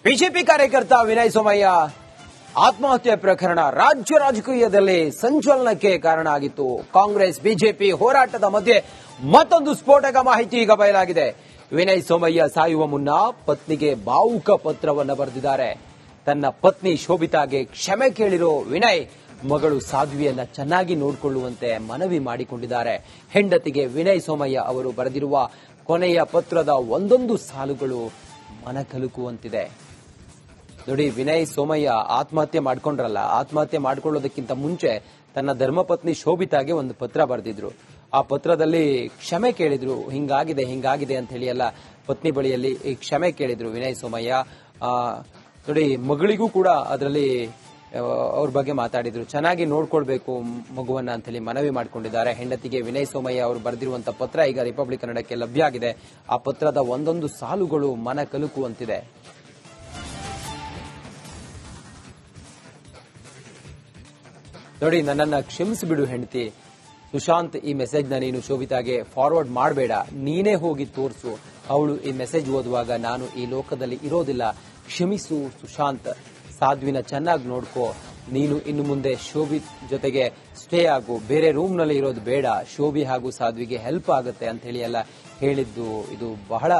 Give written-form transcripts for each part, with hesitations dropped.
BJP ಕಾರ್ಯಕರ್ತ ವಿನಯ್ ಸೋಮಯ್ಯ ಆತ್ಮಹತ್ಯೆ ಪ್ರಕರಣ ರಾಜ್ಯ ರಾಜಕೀಯದಲ್ಲಿ ಸಂಚಲನಕ್ಕೆ ಕಾರಣ ಆಗಿತ್ತು. ಕಾಂಗ್ರೆಸ್ ಬಿಜೆಪಿ ಹೋರಾಟದ ಮಧ್ಯೆ ಮತ್ತೊಂದು ಸ್ಫೋಟಕ ಮಾಹಿತಿ ಈಗ ಬಯಲಾಗಿದೆ. ವಿನಯ್ ಸೋಮಯ್ಯ ಸಾಯುವ ಮುನ್ನ ಪತ್ನಿಗೆ ಭಾವುಕ ಪತ್ರವನ್ನು ಬರೆದಿದ್ದಾರೆ. ತನ್ನ ಪತ್ನಿ ಶೋಭಿತಾಗೆ ಕ್ಷಮೆ ಕೇಳಿರೋ ವಿನಯ್ ಮಗಳು ಸಾಧ್ವಿಯನ್ನ ಚೆನ್ನಾಗಿ ನೋಡಿಕೊಳ್ಳುವಂತೆ ಮನವಿ ಮಾಡಿಕೊಂಡಿದ್ದಾರೆ. ಹೆಂಡತಿಗೆ ವಿನಯ್ ಸೋಮಯ್ಯ ಅವರು ಬರೆದಿರುವ ಕೊನೆಯ ಪತ್ರದ ಒಂದೊಂದು ಸಾಲುಗಳು ಮನಕಲುಕುವಂತಿದೆ. ನೋಡಿ, ವಿನಯ್ ಸೋಮಯ್ಯ ಆತ್ಮಹತ್ಯೆ ಮಾಡ್ಕೊಂಡ್ರಲ್ಲ, ಆತ್ಮಹತ್ಯೆ ಮಾಡ್ಕೊಳ್ಳೋದಕ್ಕಿಂತ ಮುಂಚೆ ತನ್ನ ಧರ್ಮಪತ್ನಿ ಶೋಭಿತಾಗೆ ಒಂದು ಪತ್ರ ಬರೆದಿದ್ರು. ಆ ಪತ್ರದಲ್ಲಿ ಕ್ಷಮೆ ಕೇಳಿದ್ರು. ಹಿಂಗಾಗಿದೆ ಅಂತ ಹೇಳಿ ಎಲ್ಲ ಪತ್ನಿ ಬಳಿಯಲ್ಲಿ ಕ್ಷಮೆ ಕೇಳಿದ್ರು ವಿನಯ್ ಸೋಮಯ್ಯ. ನೋಡಿ, ಮಗಳಿಗೂ ಕೂಡ ಅದರಲ್ಲಿ ಅವ್ರ ಬಗ್ಗೆ ಮಾತಾಡಿದ್ರು. ಚೆನ್ನಾಗಿ ನೋಡ್ಕೊಳ್ಬೇಕು ಮಗುವನ್ನ ಅಂತ ಹೇಳಿ ಮನವಿ ಮಾಡಿಕೊಂಡಿದ್ದಾರೆ. ಹೆಂಡತಿಗೆ ವಿನಯ್ ಸೋಮಯ್ಯ ಅವರು ಬರೆದಿರುವಂತಹ ಪತ್ರ ಈಗ ರಿಪಬ್ಲಿಕ್ ಕನ್ನಡಕ್ಕೆ ಲಭ್ಯ ಆಗಿದೆ. ಆ ಪತ್ರದ ಒಂದೊಂದು ಸಾಲುಗಳು ಮನ ಕಲುಕುವಂತಿದೆ. ನೋಡಿ, ನನ್ನನ್ನ ಕ್ಷಮಿಸಿಬಿಡು ಹೆಂಡತಿ. ಸುಶಾಂತ್, ಈ ಮೆಸೇಜ್ನ ನೀನು ಶೋಭಿತಾಗೆ ಫಾರ್ವರ್ಡ್ ಮಾಡಬೇಡ. ನೀನೇ ಹೋಗಿ ತೋರಿಸು. ಅವಳು ಈ ಮೆಸೇಜ್ ಓದುವಾಗ ನಾನು ಈ ಲೋಕದಲ್ಲಿ ಇರೋದಿಲ್ಲ. ಕ್ಷಮಿಸು ಸುಶಾಂತ್. ಸಾಧ್ವಿನ ಚೆನ್ನಾಗಿ ನೋಡ್ಕೋ. ನೀನು ಇನ್ನು ಮುಂದೆ ಶೋಭಿ ಜೊತೆಗೆ ಸ್ಟೇ ಆಗು. ಬೇರೆ ರೂಮ್ ನಲ್ಲಿ ಇರೋದು ಬೇಡ. ಶೋಭಿ ಹಾಗೂ ಸಾಧ್ವಿಗೆ ಹೆಲ್ಪ್ ಆಗುತ್ತೆ ಅಂತ ಹೇಳಿ ಎಲ್ಲ ಹೇಳಿದ್ದು ಇದು ಬಹಳ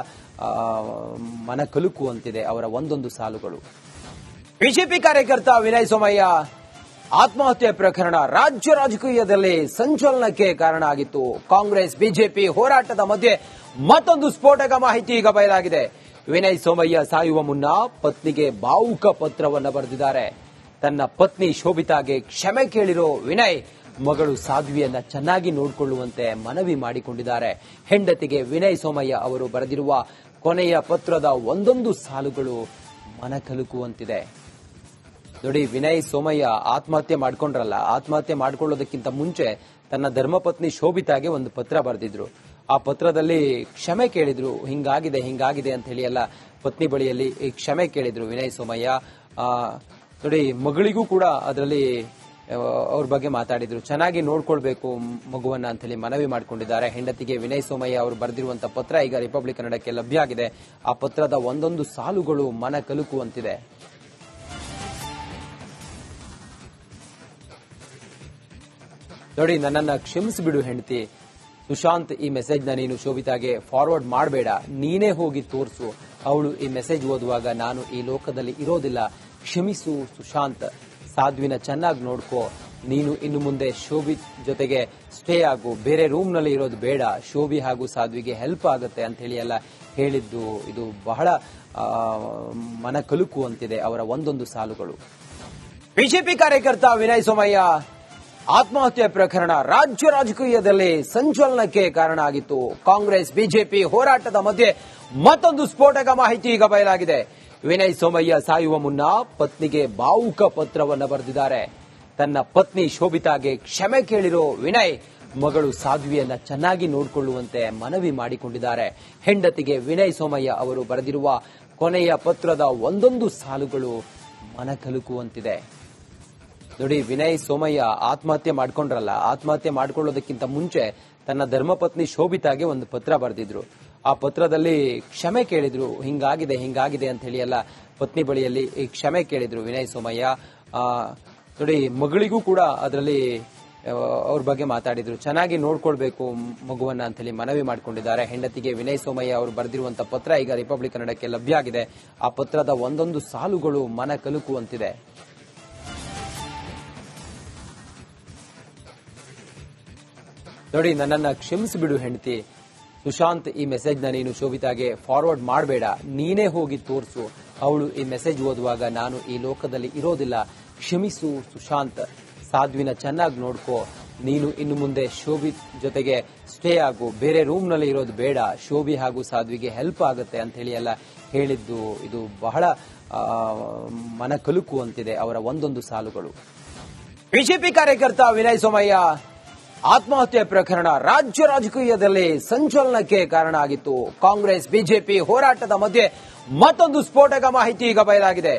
ಮನ ಕಲುಕುವಂತಿದೆ ಅವರ ಒಂದೊಂದು ಸಾಲುಗಳು. ಬಿಜೆಪಿ ಕಾರ್ಯಕರ್ತ ವಿನಯ್ ಸೋಮಯ್ಯ ಆತ್ಮಹತ್ಯೆ ಪ್ರಕರಣ ರಾಜ್ಯ ರಾಜಕೀಯದಲ್ಲಿ ಸಂಚಲನಕ್ಕೆ ಕಾರಣ ಆಗಿತ್ತು. ಕಾಂಗ್ರೆಸ್ ಬಿಜೆಪಿ ಹೋರಾಟದ ಮಧ್ಯೆ ಮತ್ತೊಂದು ಸ್ಫೋಟಕ ಮಾಹಿತಿ ಈಗ ಬಯಲಾಗಿದೆ. ವಿನಯ್ ಸೋಮಯ್ಯ ಸಾಯುವ ಮುನ್ನ ಪತ್ನಿಗೆ ಭಾವುಕ ಪತ್ರವನ್ನು ಬರೆದಿದ್ದಾರೆ. ತನ್ನ ಪತ್ನಿ ಶೋಭಿತಾಗೆ ಕ್ಷಮೆ ಕೇಳಿರೋ ವಿನಯ್ ಮಗಳು ಸಾಧ್ವಿಯನ್ನ ಚೆನ್ನಾಗಿ ನೋಡಿಕೊಳ್ಳುವಂತೆ ಮನವಿ ಮಾಡಿಕೊಂಡಿದ್ದಾರೆ. ಹೆಂಡತಿಗೆ ವಿನಯ್ ಸೋಮಯ್ಯ ಅವರು ಬರೆದಿರುವ ಕೊನೆಯ ಪತ್ರದ ಒಂದೊಂದು ಸಾಲುಗಳು ಮನಕಲುಕುವಂತಿದೆ. ನೋಡಿ, ವಿನಯ್ ಸೋಮಯ್ಯ ಆತ್ಮಹತ್ಯೆ ಮಾಡ್ಕೊಂಡ್ರಲ್ಲ, ಆತ್ಮಹತ್ಯೆ ಮಾಡ್ಕೊಳ್ಳೋದಕ್ಕಿಂತ ಮುಂಚೆ ತನ್ನ ಧರ್ಮಪತ್ನಿ ಶೋಭಿತಾಗೆ ಒಂದು ಪತ್ರ ಬರೆದಿದ್ರು. ಆ ಪತ್ರದಲ್ಲಿ ಕ್ಷಮೆ ಕೇಳಿದ್ರು. ಹಿಂಗಾಗಿದೆ ಅಂತ ಹೇಳಿ ಎಲ್ಲ ಪತ್ನಿ ಬಳಿಯಲ್ಲಿ ಕ್ಷಮೆ ಕೇಳಿದ್ರು ವಿನಯ್ ಸೋಮಯ್ಯ. ನೋಡಿ, ಮಗಳಿಗೂ ಕೂಡ ಅದರಲ್ಲಿ ಅವ್ರ ಬಗ್ಗೆ ಮಾತಾಡಿದ್ರು. ಚೆನ್ನಾಗಿ ನೋಡ್ಕೊಳ್ಬೇಕು ಮಗುವನ್ನ ಅಂತ ಹೇಳಿ ಮನವಿ ಮಾಡಿಕೊಂಡಿದ್ದಾರೆ. ಹೆಂಡತಿಗೆ ವಿನಯ್ ಸೋಮಯ್ಯ ಅವರು ಬರೆದಿರುವಂತಹ ಪತ್ರ ಈಗ ರಿಪಬ್ಲಿಕ್ ಕನ್ನಡಕ್ಕೆ ಲಭ್ಯ ಆಗಿದೆ. ಆ ಪತ್ರದ ಒಂದೊಂದು ಸಾಲುಗಳು ಮನ ಕಲುಕುವಂತಿದೆ. ನೋಡಿ, ನನ್ನನ್ನ ಕ್ಷಮಿಸಿಬಿಡು ಹೆಂಡತಿ. ಸುಶಾಂತ್, ಈ ಮೆಸೇಜ್ನ ನೀನು ಶೋಭಿತಾಗೆ ಫಾರ್ವರ್ಡ್ ಮಾಡಬೇಡ. ನೀನೇ ಹೋಗಿ ತೋರಿಸು. ಅವಳು ಈ ಮೆಸೇಜ್ ಓದುವಾಗ ನಾನು ಈ ಲೋಕದಲ್ಲಿ ಇರೋದಿಲ್ಲ. ಕ್ಷಮಿಸು ಸುಶಾಂತ್. ಸಾಧ್ವಿನ ಚೆನ್ನಾಗಿ ನೋಡ್ಕೋ. ನೀನು ಇನ್ನು ಮುಂದೆ ಶೋಭಿ ಜೊತೆಗೆ ಸ್ಟೇ ಆಗು. ಬೇರೆ ರೂಮ್ ನಲ್ಲಿ ಇರೋದು ಬೇಡ. ಶೋಭಿ ಹಾಗೂ ಸಾಧ್ವಿಗೆ ಹೆಲ್ಪ್ ಆಗುತ್ತೆ ಅಂತ ಹೇಳಿ ಎಲ್ಲ ಹೇಳಿದ್ದು ಇದು ಬಹಳ ಮನ ಕಲುಕುವಂತಿದೆ ಅವರ ಒಂದೊಂದು ಸಾಲುಗಳು. ಬಿಜೆಪಿ ಕಾರ್ಯಕರ್ತ ವಿನಯ್ ಸೋಮಯ್ಯ ಆತ್ಮಹತ್ಯೆ ಪ್ರಕರಣ ರಾಜ್ಯ ರಾಜಕೀಯದಲ್ಲಿ ಸಂಚಲನಕ್ಕೆ ಕಾರಣ ಆಗಿತ್ತು. ಕಾಂಗ್ರೆಸ್ ಬಿಜೆಪಿ ಹೋರಾಟದ ಮಧ್ಯೆ ಮತ್ತೊಂದು ಸ್ಫೋಟಕ ಮಾಹಿತಿ ಈಗ ಬಯಲಾಗಿದೆ. ವಿನಯ್ ಸೋಮಯ್ಯ ಸಾಯುವ ಮುನ್ನ ಪತ್ನಿಗೆ ಭಾವುಕ ಪತ್ರವನ್ನು ಬರೆದಿದ್ದಾರೆ. ತನ್ನ ಪತ್ನಿ ಶೋಭಿತಾಗೆ ಕ್ಷಮೆ ಕೇಳಿರೋ ವಿನಯ್ ಮಗಳು ಸಾಧ್ವಿಯನ್ನ ಚೆನ್ನಾಗಿ ನೋಡಿಕೊಳ್ಳುವಂತೆ ಮನವಿ ಮಾಡಿಕೊಂಡಿದ್ದಾರೆ. ಹೆಂಡತಿಗೆ ವಿನಯ್ ಸೋಮಯ್ಯ ಅವರು ಬರೆದಿರುವ ಕೊನೆಯ ಪತ್ರದ ಒಂದೊಂದು ಸಾಲುಗಳು ಮನ ಕಲುಕುವಂತಿದೆ. ನೋಡಿ, ವಿನಯ್ ಸೋಮಯ್ಯ ಆತ್ಮಹತ್ಯೆ ಮಾಡ್ಕೊಂಡ್ರಲ್ಲ, ಆತ್ಮಹತ್ಯೆ ಮಾಡ್ಕೊಳ್ಳೋದಕ್ಕಿಂತ ಮುಂಚೆ ತನ್ನ ಧರ್ಮಪತ್ನಿ ಶೋಭಿತಾಗೆ ಒಂದು ಪತ್ರ ಬರೆದಿದ್ರು. ಆ ಪತ್ರದಲ್ಲಿ ಕ್ಷಮೆ ಕೇಳಿದ್ರು. ಹಿಂಗಾಗಿದೆ ಅಂತ ಹೇಳಿ ಎಲ್ಲ ಪತ್ನಿ ಬಳಿಯಲ್ಲಿ ಕ್ಷಮೆ ಕೇಳಿದ್ರು ವಿನಯ್ ಸೋಮಯ್ಯ. ನೋಡಿ, ಮಗಳಿಗೂ ಕೂಡ ಅದರಲ್ಲಿ ಅವ್ರ ಬಗ್ಗೆ ಮಾತಾಡಿದ್ರು. ಚೆನ್ನಾಗಿ ನೋಡ್ಕೊಳ್ಬೇಕು ಮಗುವನ್ನ ಅಂತ ಹೇಳಿ ಮನವಿ ಮಾಡಿಕೊಂಡಿದ್ದಾರೆ. ಹೆಂಡತಿಗೆ ವಿನಯ್ ಸೋಮಯ್ಯ ಅವರು ಬರೆದಿರುವಂತಹ ಪತ್ರ ಈಗ ರಿಪಬ್ಲಿಕ್ ಕನ್ನಡಕ್ಕೆ ಲಭ್ಯ ಆಗಿದೆ. ಆ ಪತ್ರದ ಒಂದೊಂದು ಸಾಲುಗಳು ಮನ ಕಲುಕುವಂತಿದೆ. ನೋಡಿ, ನನ್ನನ್ನ ಕ್ಷಮಿಸಿಬಿಡು ಹೆಂಡತಿ. ಸುಶಾಂತ್, ಈ ಮೆಸೇಜ್ನ ನೀನು ಶೋಭಿತಾಗೆ ಫಾರ್ವರ್ಡ್ ಮಾಡಬೇಡ. ನೀನೇ ಹೋಗಿ ತೋರಿಸು. ಅವಳು ಈ ಮೆಸೇಜ್ ಓದುವಾಗ ನಾನು ಈ ಲೋಕದಲ್ಲಿ ಇರೋದಿಲ್ಲ. ಕ್ಷಮಿಸು ಸುಶಾಂತ್. ಸಾಧ್ವಿನ ಚೆನ್ನಾಗಿ ನೋಡ್ಕೋ. ನೀನು ಇನ್ನು ಮುಂದೆ ಶೋಭಿ ಜೊತೆಗೆ ಸ್ಟೇ ಆಗು. ಬೇರೆ ರೂಮ್ ನಲ್ಲಿ ಇರೋದು ಬೇಡ. ಶೋಭಿ ಹಾಗೂ ಸಾಧ್ವಿಗೆ ಹೆಲ್ಪ್ ಆಗುತ್ತೆ ಅಂತ ಹೇಳಿ ಎಲ್ಲ ಹೇಳಿದ್ದು ಇದು ಬಹಳ ಮನ ಕಲುಕುವಂತಿದೆ ಅವರ ಒಂದೊಂದು ಸಾಲುಗಳು. ಬಿಜೆಪಿ ಕಾರ್ಯಕರ್ತ ವಿನಯ್ ಸೋಮಯ್ಯ ಆತ್ಮಹತ್ಯೆ ಪ್ರಕರಣ ರಾಜ್ಯ ರಾಜಕೀಯದಲ್ಲಿ ಸಂಚಲನಕ್ಕೆ ಕಾರಣ ಆಗಿತ್ತು. ಕಾಂಗ್ರೆಸ್ ಬಿಜೆಪಿ ಹೋರಾಟದ ಮಧ್ಯೆ ಮತ್ತೊಂದು ಸ್ಫೋಟಕ ಮಾಹಿತಿ ಈಗ ಬಯಲಾಗಿದೆ.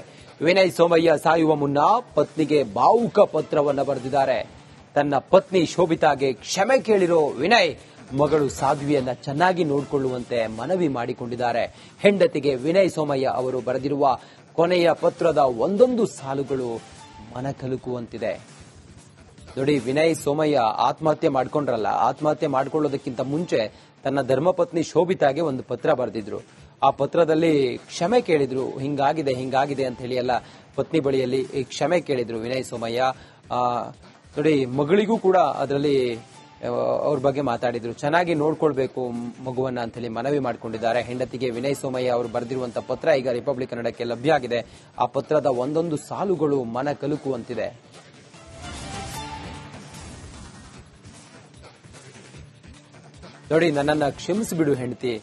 ವಿನಯ್ ಸೋಮಯ್ಯ ಸಾಯುವ ಮುನ್ನ ಪತ್ನಿಗೆ ಭಾವುಕ ಪತ್ರವನ್ನು ಬರೆದಿದ್ದಾರೆ. ತನ್ನ ಪತ್ನಿ ಶೋಭಿತಾಗೆ ಕ್ಷಮೆ ಕೇಳಿರೋ ವಿನಯ್ ಮಗಳು ಸಾಧ್ವಿಯನ್ನ ಚೆನ್ನಾಗಿ ನೋಡಿಕೊಳ್ಳುವಂತೆ ಮನವಿ ಮಾಡಿಕೊಂಡಿದ್ದಾರೆ. ಹೆಂಡತಿಗೆ ವಿನಯ್ ಸೋಮಯ್ಯ ಅವರು ಬರೆದಿರುವ ಕೊನೆಯ ಪತ್ರದ ಒಂದೊಂದು ಸಾಲುಗಳು ಮನಕಲುಕುವಂತಿದೆ. ನೋಡಿ, ವಿನಯ್ ಸೋಮಯ್ಯ ಆತ್ಮಹತ್ಯೆ ಮಾಡ್ಕೊಂಡ್ರಲ್ಲ, ಆತ್ಮಹತ್ಯೆ ಮಾಡ್ಕೊಳ್ಳೋದಕ್ಕಿಂತ ಮುಂಚೆ ತನ್ನ ಧರ್ಮಪತ್ನಿ ಶೋಭಿತಾಗೆ ಒಂದು ಪತ್ರ ಬರೆದಿದ್ರು. ಆ ಪತ್ರದಲ್ಲಿ ಕ್ಷಮೆ ಕೇಳಿದ್ರು. ಹಿಂಗಾಗಿದೆ ಅಂತ ಹೇಳಿ ಎಲ್ಲ ಪತ್ನಿ ಬಳಿಯಲ್ಲಿ ಕ್ಷಮೆ ಕೇಳಿದ್ರು ವಿನಯ್ ಸೋಮಯ್ಯ. ನೋಡಿ, ಮಗಳಿಗೂ ಕೂಡ ಅದರಲ್ಲಿ ಅವ್ರ ಬಗ್ಗೆ ಮಾತಾಡಿದ್ರು. ಚೆನ್ನಾಗಿ ನೋಡ್ಕೊಳ್ಬೇಕು ಮಗುವನ್ನ ಅಂತ ಹೇಳಿ ಮನವಿ ಮಾಡಿಕೊಂಡಿದ್ದಾರೆ. ಹೆಂಡತಿಗೆ ವಿನಯ್ ಸೋಮಯ್ಯ ಅವರು ಬರೆದಿರುವಂತಹ ಪತ್ರ ಈಗ ರಿಪಬ್ಲಿಕ್ ಕನ್ನಡಕ್ಕೆ ಲಭ್ಯ ಆಗಿದೆ. ಆ ಪತ್ರದ ಒಂದೊಂದು ಸಾಲುಗಳು ಮನ ಕಲುಕುವಂತಿದೆ. ನೋಡಿ, ನನ್ನನ್ನ ಕ್ಷಮಿಸಿಬಿಡು ಹೆಂಡತಿ.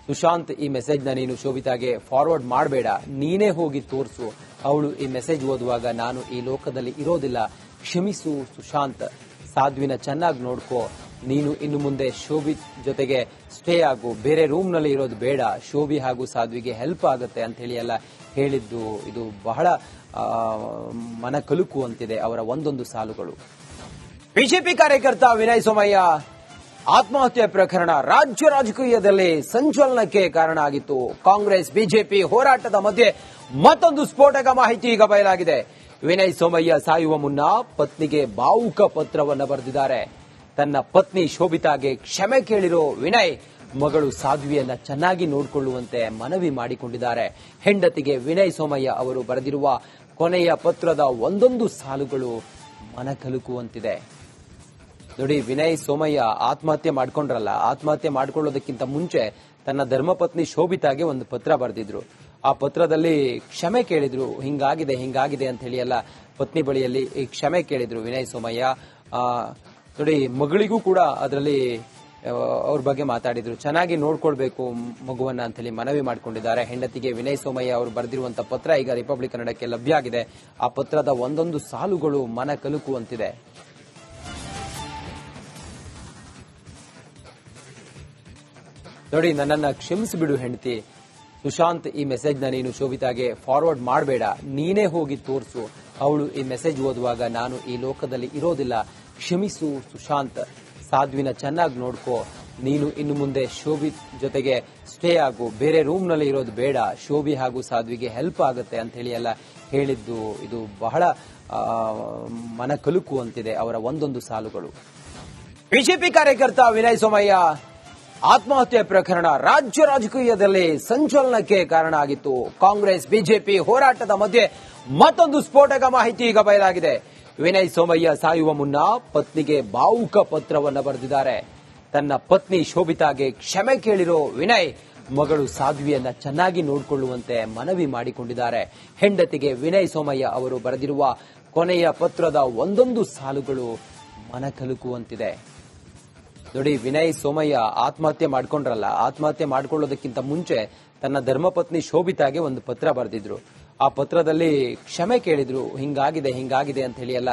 ಸುಶಾಂತ್, ಈ ಮೆಸೇಜ್ನ ನೀನು ಶೋಭಿತಾಗೆ ಫಾರ್ವರ್ಡ್ ಮಾಡಬೇಡ, ನೀನೇ ಹೋಗಿ ತೋರಿಸು. ಅವಳು ಈ ಮೆಸೇಜ್ ಓದುವಾಗ ನಾನು ಈ ಲೋಕದಲ್ಲಿ ಇರೋದಿಲ್ಲ, ಕ್ಷಮಿಸು ಸುಶಾಂತ್. ಸಾಧ್ವಿನ ಚೆನ್ನಾಗಿ ನೋಡ್ಕೋ. ನೀನು ಇನ್ನು ಮುಂದೆ ಶೋಭಿ ಜೊತೆಗೆ ಸ್ಟೇ ಆಗು, ಬೇರೆ ರೂಮ್ ನಲ್ಲಿ ಇರೋದು ಬೇಡ. ಶೋಭಿ ಹಾಗೂ ಸಾಧ್ವಿಗೆ ಹೆಲ್ಪ್ ಆಗುತ್ತೆ ಅಂತ ಹೇಳಿ ಎಲ್ಲ ಹೇಳಿದ್ದು ಇದು ಬಹಳ ಮನ ಕಲುಕುವಂತಿದೆ ಅವರ ಒಂದೊಂದು ಸಾಲುಗಳು. ಬಿಜೆಪಿ ಕಾರ್ಯಕರ್ತ ವಿನಯ್ ಸೋಮಯ್ಯ ಆತ್ಮಹತ್ಯೆ ಪ್ರಕರಣ ರಾಜ್ಯ ರಾಜಕೀಯದಲ್ಲಿ ಸಂಚಲನಕ್ಕೆ ಕಾರಣ ಆಗಿತ್ತು. ಕಾಂಗ್ರೆಸ್ ಬಿಜೆಪಿ ಹೋರಾಟದ ಮಧ್ಯೆ ಮತ್ತೊಂದು ಸ್ಫೋಟಕ ಮಾಹಿತಿ ಈಗ ಬಯಲಾಗಿದೆ. ವಿನಯ್ ಸೋಮಯ್ಯ ಸಾಯುವ ಮುನ್ನ ಪತ್ನಿಗೆ ಭಾವುಕ ಪತ್ರವನ್ನು ಬರೆದಿದ್ದಾರೆ. ತನ್ನ ಪತ್ನಿ ಶೋಭಿತಾಗೆ ಕ್ಷಮೆ ಕೇಳಿರೋ ವಿನಯ್ ಮಗಳು ಸಾಧ್ವಿಯನ್ನ ಚೆನ್ನಾಗಿ ನೋಡಿಕೊಳ್ಳುವಂತೆ ಮನವಿ ಮಾಡಿಕೊಂಡಿದ್ದಾರೆ. ಹೆಂಡತಿಗೆ ವಿನಯ್ ಸೋಮಯ್ಯ ಅವರು ಬರೆದಿರುವ ಕೊನೆಯ ಪತ್ರದ ಒಂದೊಂದು ಸಾಲುಗಳು ಮನಕಲುಕುವಂತಿದೆ. ನೋಡಿ, ವಿನಯ್ ಸೋಮಯ್ಯ ಆತ್ಮಹತ್ಯೆ ಮಾಡ್ಕೊಂಡ್ರಲ್ಲ, ಆತ್ಮಹತ್ಯೆ ಮಾಡ್ಕೊಳ್ಳೋದಕ್ಕಿಂತ ಮುಂಚೆ ತನ್ನ ಧರ್ಮಪತ್ನಿ ಶೋಭಿತಾಗೆ ಒಂದು ಪತ್ರ ಬರೆದಿದ್ರು. ಆ ಪತ್ರದಲ್ಲಿ ಕ್ಷಮೆ ಕೇಳಿದ್ರು. ಹಿಂಗಾಗಿದೆ ಅಂತ ಹೇಳಿ ಎಲ್ಲ ಪತ್ನಿ ಬಳಿಯಲ್ಲಿ ಕ್ಷಮೆ ಕೇಳಿದ್ರು ವಿನಯ್ ಸೋಮಯ್ಯ. ನೋಡಿ, ಮಗಳಿಗೂ ಕೂಡ ಅದರಲ್ಲಿ ಅವ್ರ ಬಗ್ಗೆ ಮಾತಾಡಿದ್ರು. ಚೆನ್ನಾಗಿ ನೋಡ್ಕೊಳ್ಬೇಕು ಮಗುವನ್ನ ಅಂತ ಹೇಳಿ ಮನವಿ ಮಾಡಿಕೊಂಡಿದ್ದಾರೆ. ಹೆಂಡತಿಗೆ ವಿನಯ್ ಸೋಮಯ್ಯ ಅವರು ಬರೆದಿರುವಂತಹ ಪತ್ರ ಈಗ ರಿಪಬ್ಲಿಕ್ ಕನ್ನಡಕ್ಕೆ ಲಭ್ಯ ಆಗಿದೆ. ಆ ಪತ್ರದ ಒಂದೊಂದು ಸಾಲುಗಳು ಮನ ಕಲುಕುವಂತಿದೆ. ನೋಡಿ, ನನ್ನನ್ನ ಕ್ಷಮಿಸಿಬಿಡು ಹೆಂಡತಿ. ಸುಶಾಂತ್, ಈ ಮೆಸೇಜ್ನ ನೀನು ಶೋಭಿತಾಗೆ ಫಾರ್ವರ್ಡ್ ಮಾಡಬೇಡ, ನೀನೇ ಹೋಗಿ ತೋರಿಸು. ಅವಳು ಈ ಮೆಸೇಜ್ ಓದುವಾಗ ನಾನು ಈ ಲೋಕದಲ್ಲಿ ಇರೋದಿಲ್ಲ, ಕ್ಷಮಿಸು ಸುಶಾಂತ್. ಸಾಧ್ವಿನ ಚೆನ್ನಾಗಿ ನೋಡ್ಕೋ. ನೀನು ಇನ್ನು ಮುಂದೆ ಶೋಭಿ ಜೊತೆಗೆ ಸ್ಟೇ ಆಗು, ಬೇರೆ ರೂಮ್ ನಲ್ಲಿ ಇರೋದು ಬೇಡ. ಶೋಭಿ ಹಾಗೂ ಸಾಧ್ವಿಗೆ ಹೆಲ್ಪ್ ಆಗುತ್ತೆ ಅಂತ ಹೇಳಿ ಎಲ್ಲ ಹೇಳಿದ್ದು ಇದು ಬಹಳ ಮನ ಕಲುಕುವಂತಿದೆ ಅವರ ಒಂದೊಂದು ಸಾಲುಗಳು. ಬಿಜೆಪಿ ಕಾರ್ಯಕರ್ತ ವಿನಯ್ ಸೋಮಯ್ಯ ಆತ್ಮಹತ್ಯೆ ಪ್ರಕರಣ ರಾಜ್ಯ ರಾಜಕೀಯದಲ್ಲಿ ಸಂಚಲನಕ್ಕೆ ಕಾರಣ ಆಗಿತ್ತು. ಕಾಂಗ್ರೆಸ್ ಬಿಜೆಪಿ ಹೋರಾಟದ ಮಧ್ಯೆ ಮತ್ತೊಂದು ಸ್ಫೋಟಕ ಮಾಹಿತಿ ಈಗ ಬಯಲಾಗಿದೆ. ವಿನಯ್ ಸೋಮಯ್ಯ ಸಾಯುವ ಮುನ್ನ ಪತ್ನಿಗೆ ಭಾವುಕ ಪತ್ರವನ್ನು ಬರೆದಿದ್ದಾರೆ. ತನ್ನ ಪತ್ನಿ ಶೋಭಿತಾಗೆ ಕ್ಷಮೆ ಕೇಳಿರೋ ವಿನಯ್ ಮಗಳು ಸಾಧ್ವಿಯನ್ನ ಚೆನ್ನಾಗಿ ನೋಡಿಕೊಳ್ಳುವಂತೆ ಮನವಿ ಮಾಡಿಕೊಂಡಿದ್ದಾರೆ. ಹೆಂಡತಿಗೆ ವಿನಯ್ ಸೋಮಯ್ಯ ಅವರು ಬರೆದಿರುವ ಕೊನೆಯ ಪತ್ರದ ಒಂದೊಂದು ಸಾಲುಗಳು ಮನಕಲುಕುವಂತಿದೆ. ನೋಡಿ, ವಿನಯ್ ಸೋಮಯ್ಯ ಆತ್ಮಹತ್ಯೆ ಮಾಡ್ಕೊಂಡ್ರಲ್ಲ, ಆತ್ಮಹತ್ಯೆ ಮಾಡ್ಕೊಳ್ಳೋದಕ್ಕಿಂತ ಮುಂಚೆ ತನ್ನ ಧರ್ಮಪತ್ನಿ ಶೋಭಿತಾಗೆ ಒಂದು ಪತ್ರ ಬರೆದಿದ್ರು. ಆ ಪತ್ರದಲ್ಲಿ ಕ್ಷಮೆ ಕೇಳಿದ್ರು. ಹಿಂಗಾಗಿದೆ ಅಂತ ಹೇಳಿ ಎಲ್ಲ